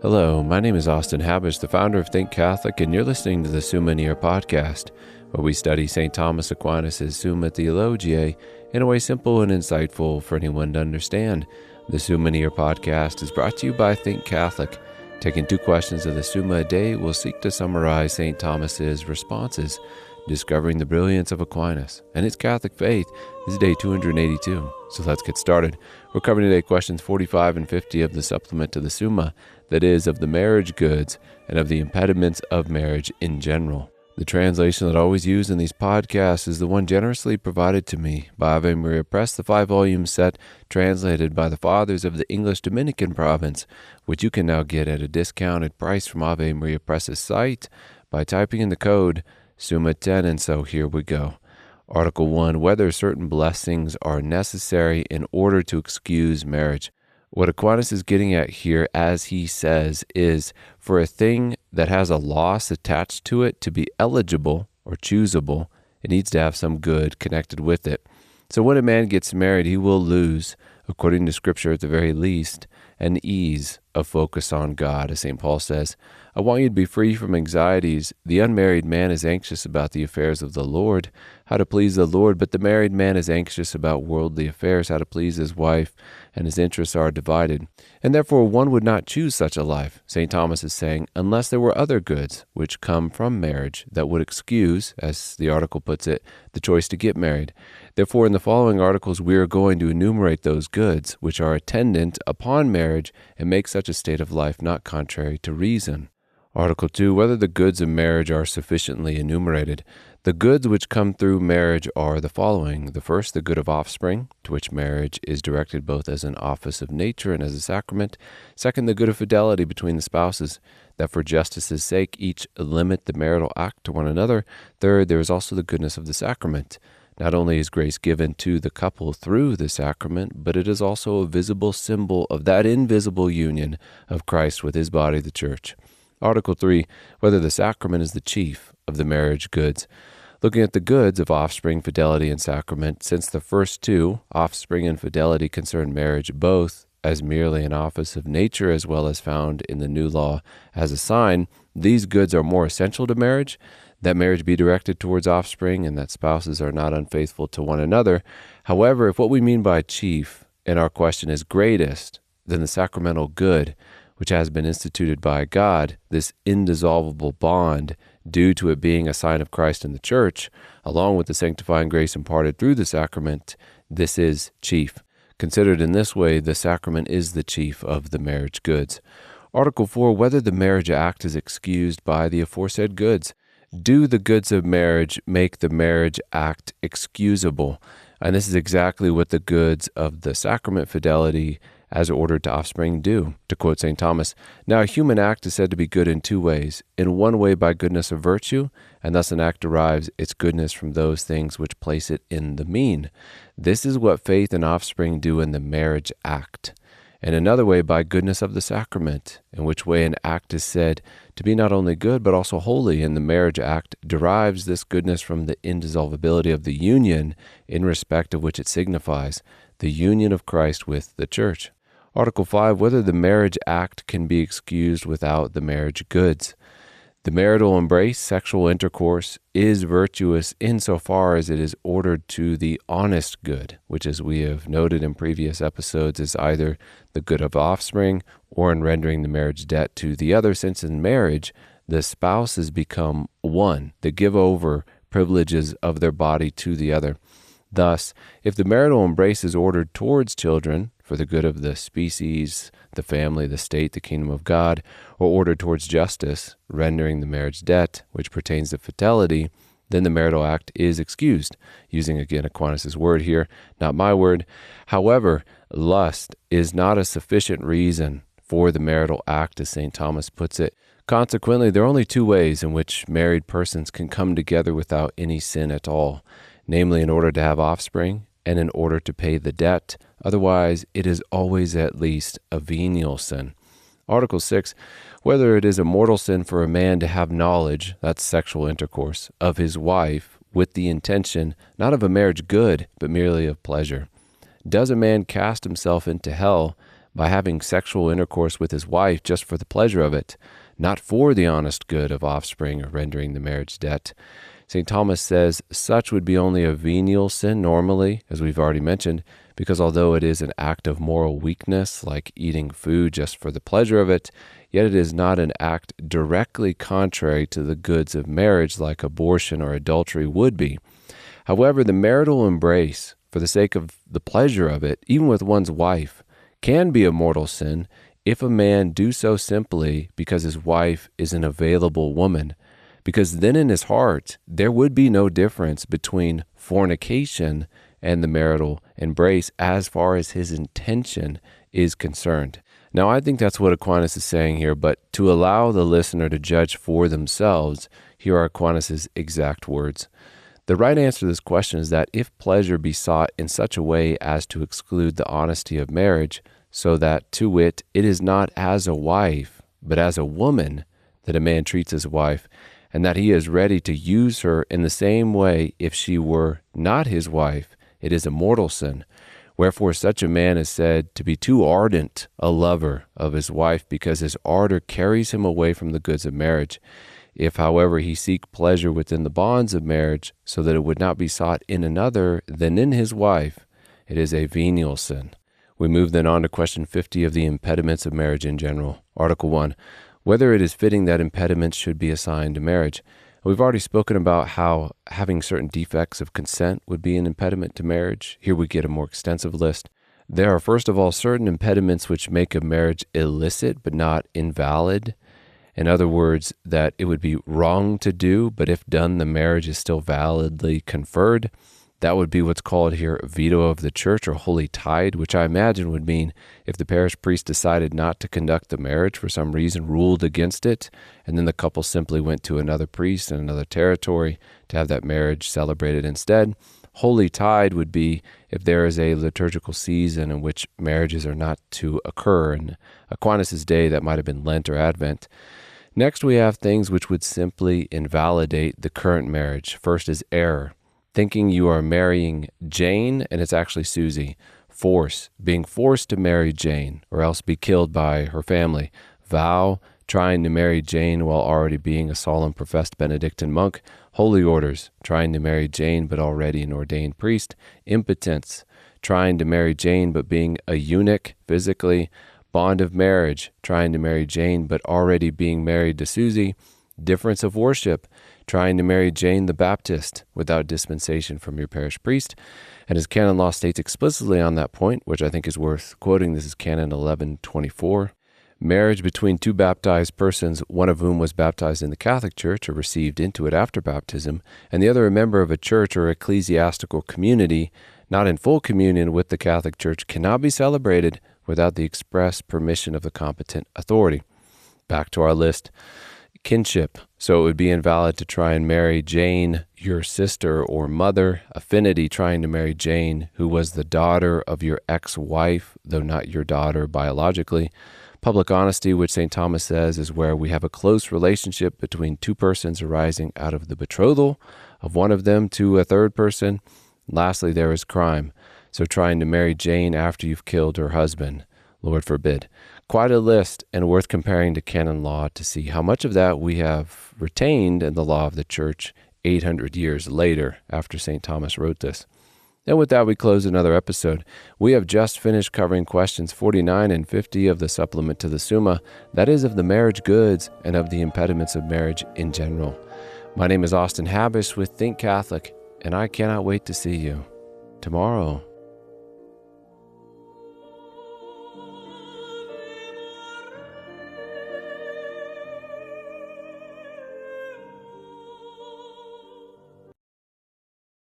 Hello, my name is Austin Habish, the founder of Think Catholic, and you're listening to the Summa podcast, where we study St. Thomas Aquinas' Summa Theologiae in a way simple and insightful for anyone to understand. The Summa podcast is brought to you by Think Catholic. Taking 2 questions of the Summa a day, we'll seek to summarize St. Thomas's responses, discovering the brilliance of Aquinas and his Catholic faith. This is day 282, so let's get started. We're covering today questions 45 and 50 of the supplement to the Summa, that is, of the marriage goods and of the impediments of marriage in general. The translation that I always use in these podcasts is the one generously provided to me by Ave Maria Press, the 5-volume set translated by the Fathers of the English Dominican province, which you can now get at a discounted price from Ave Maria Press's site by typing in the code Summa 10, and so here we go. Article 1, whether certain blessings are necessary in order to excuse marriage. What Aquinas is getting at here, as he says, is for a thing that has a loss attached to it to be eligible or choosable, it needs to have some good connected with it. So when a man gets married, he will lose, according to Scripture at the very least, an ease of focus on God. As St. Paul says, I want you to be free from anxieties. The unmarried man is anxious about the affairs of the Lord, how to please the Lord, but the married man is anxious about worldly affairs, how to please his wife, and his interests are divided. And therefore one would not choose such a life, St. Thomas is saying, unless there were other goods which come from marriage that would excuse, as the article puts it, the choice to get married. Therefore, in the following articles, we are going to enumerate those goods which are attendant upon marriage and make such a state of life not contrary to reason. Article 2, whether the goods of marriage are sufficiently enumerated. The goods which come through marriage are the following. The first, the good of offspring, to which marriage is directed both as an office of nature and as a sacrament. Second, the good of fidelity between the spouses, that for justice's sake each limit the marital act to one another. Third, there is also the goodness of the sacrament. Not only is grace given to the couple through the sacrament, but it is also a visible symbol of that invisible union of Christ with his body, the church. Article 3, whether the sacrament is the chief of the marriage goods. Looking at the goods of offspring, fidelity, and sacrament, since the first 2, offspring and fidelity, concern marriage both as merely an office of nature as well as found in the new law as a sign, these goods are more essential to marriage, that marriage be directed towards offspring and that spouses are not unfaithful to one another. However, if what we mean by chief in our question is greatest, then the sacramental good, which has been instituted by God, this indissoluble bond, due to it being a sign of Christ in the church, along with the sanctifying grace imparted through the sacrament, this is chief. Considered in this way, the sacrament is the chief of the marriage goods. Article 4, whether the marriage act is excused by the aforesaid goods. Do the goods of marriage make the marriage act excusable? And this is exactly what the goods of the sacrament, fidelity, as ordered to offspring do. To quote St. Thomas, now a human act is said to be good in 2 ways. In one way by goodness of virtue, and thus an act derives its goodness from those things which place it in the mean. This is what faith and offspring do in the marriage act. And another way by goodness of the sacrament, in which way an act is said to be not only good but also holy, and the marriage act derives this goodness from the indissolubility of the union in respect of which it signifies, the union of Christ with the church. Article 5, whether the marriage act can be excused without the marriage goods. The marital embrace, sexual intercourse, is virtuous insofar as it is ordered to the honest good, which, as we have noted in previous episodes, is either the good of offspring or in rendering the marriage debt to the other, since in marriage the spouses become one. They give over privileges of their body to the other. Thus, if the marital embrace is ordered towards children, for the good of the species, the family, the state, the kingdom of God, or ordered towards justice, rendering the marriage debt, which pertains to fidelity, then the marital act is excused. Using again Aquinas' word here, not my word. However, lust is not a sufficient reason for the marital act, as St. Thomas puts it. Consequently, there are only 2 ways in which married persons can come together without any sin at all, namely in order to have offspring and in order to pay the debt. Otherwise, it is always at least a venial sin. Article 6, whether it is a mortal sin for a man to have knowledge, that's sexual intercourse, of his wife with the intention not of a marriage good, but merely of pleasure. Does a man cast himself into hell by having sexual intercourse with his wife just for the pleasure of it, not for the honest good of offspring or rendering the marriage debt. St. Thomas says such would be only a venial sin normally, as we've already mentioned, because although it is an act of moral weakness, like eating food just for the pleasure of it, yet it is not an act directly contrary to the goods of marriage like abortion or adultery would be. However, the marital embrace, for the sake of the pleasure of it, even with one's wife, can be a mortal sin if a man do so simply because his wife is an available woman, because then in his heart there would be no difference between fornication and the marital embrace as far as his intention is concerned. Now, I think that's what Aquinas is saying here, but to allow the listener to judge for themselves, here are Aquinas' exact words. The right answer to this question is that if pleasure be sought in such a way as to exclude the honesty of marriage, so that, to wit, it is not as a wife, but as a woman that a man treats his wife, and that he is ready to use her in the same way if she were not his wife, it is a mortal sin. Wherefore such a man is said to be too ardent a lover of his wife, because his ardor carries him away from the goods of marriage. If, however, he seek pleasure within the bonds of marriage, so that it would not be sought in another than in his wife, it is a venial sin. We move then on to question 50 of the impediments of marriage in general. Article 1, whether it is fitting that impediments should be assigned to marriage. We've already spoken about how having certain defects of consent would be an impediment to marriage. Here we get a more extensive list. There are, first of all, certain impediments which make a marriage illicit but not invalid. In other words, that it would be wrong to do, but if done, the marriage is still validly conferred. That would be what's called here veto of the church or holy tide, which I imagine would mean if the parish priest decided not to conduct the marriage for some reason, ruled against it, and then the couple simply went to another priest in another territory to have that marriage celebrated instead. Holy tide would be if there is a liturgical season in which marriages are not to occur. In Aquinas' day, that might have been Lent or Advent. Next, we have things which would simply invalidate the current marriage. First is error. Thinking you are marrying Jane and it's actually Susie. Force, being forced to marry Jane or else be killed by her family. Vow, trying to marry Jane while already being a solemn professed Benedictine monk. Holy orders, trying to marry Jane but already an ordained priest. Impotence, trying to marry Jane but being a eunuch physically. Bond of marriage, trying to marry Jane but already being married to Susie. Difference of worship, trying to marry Jane the Baptist without dispensation from your parish priest. And as canon law states explicitly on that point, which I think is worth quoting, this is canon 1124, marriage between two baptized persons, one of whom was baptized in the Catholic Church or received into it after baptism, and the other a member of a church or ecclesiastical community, not in full communion with the Catholic Church, cannot be celebrated without the express permission of the competent authority. Back to our list. Kinship. So it would be invalid to try and marry Jane, your sister or mother. Affinity, trying to marry Jane, who was the daughter of your ex-wife, though not your daughter biologically. Public honesty, which St. Thomas says is where we have a close relationship between two persons arising out of the betrothal of one of them to a third person. Lastly, there is crime. So trying to marry Jane after you've killed her husband. Lord forbid. Quite a list, and worth comparing to canon law to see how much of that we have retained in the law of the Church 800 years later after St. Thomas wrote this. And with that, we close another episode. We have just finished covering questions 49 and 50 of the supplement to the Summa, that is of the marriage goods and of the impediments of marriage in general. My name is Austin Habish with Think Catholic, and I cannot wait to see you tomorrow.